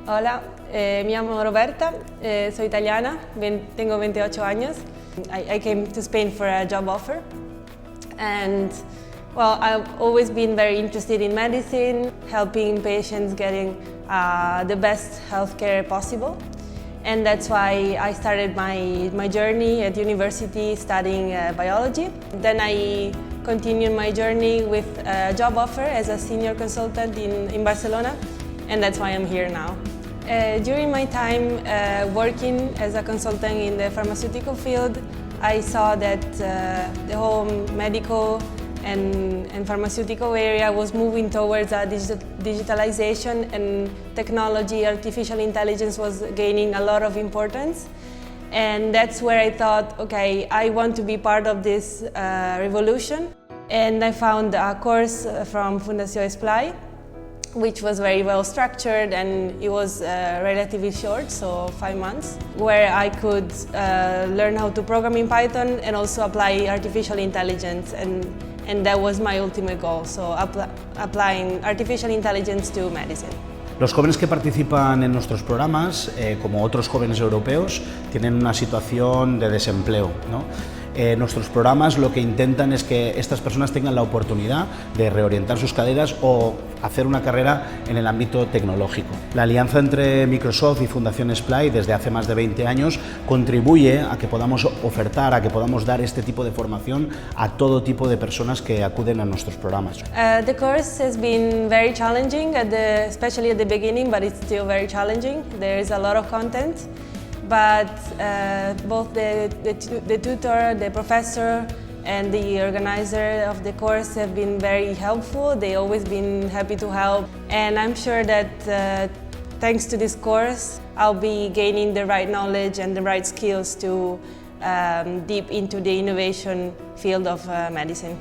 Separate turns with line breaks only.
Hola, me llamo Roberta, soy italiana, tengo 28 años. I came to Spain for a job offer, and well, I've always been very interested in medicine, helping patients getting the best healthcare possible. And that's why I started my journey at university studying biology. Then I continued my journey with a job offer as a senior consultant in Barcelona, and that's why I'm here now. During my time working as a consultant in the pharmaceutical field, I saw that the whole medical and pharmaceutical area was moving towards a digitalization, and technology, artificial intelligence was gaining a lot of importance. And that's where I thought, okay, I want to be part of this revolution. And I found a course from Fundación Esplai, which was very well structured, and it was relatively short, so 5 months, where I could learn how to program in Python and also apply artificial intelligence, and that was my ultimate goal, so applying artificial intelligence to medicine.
Los jóvenes que participan en nuestros programas, como otros jóvenes europeos, tienen una situación de desempleo, ¿no? Nuestros programas lo que intentan es que estas personas tengan la oportunidad de reorientar sus carreras o hacer una carrera en el ámbito tecnológico. La alianza entre Microsoft y Fundación Esplai desde hace más de 20 años contribuye a que podamos ofertar, a que podamos dar este tipo de formación a todo tipo de personas que acuden a nuestros programas.
The course has been very challenging, especially at the beginning, but it's still very challenging. There is a lot of content. But both the tutor, the professor, and the organizer of the course have been very helpful. They've always been happy to help. And I'm sure that thanks to this course, I'll be gaining the right knowledge and the right skills to deep into the innovation field of medicine.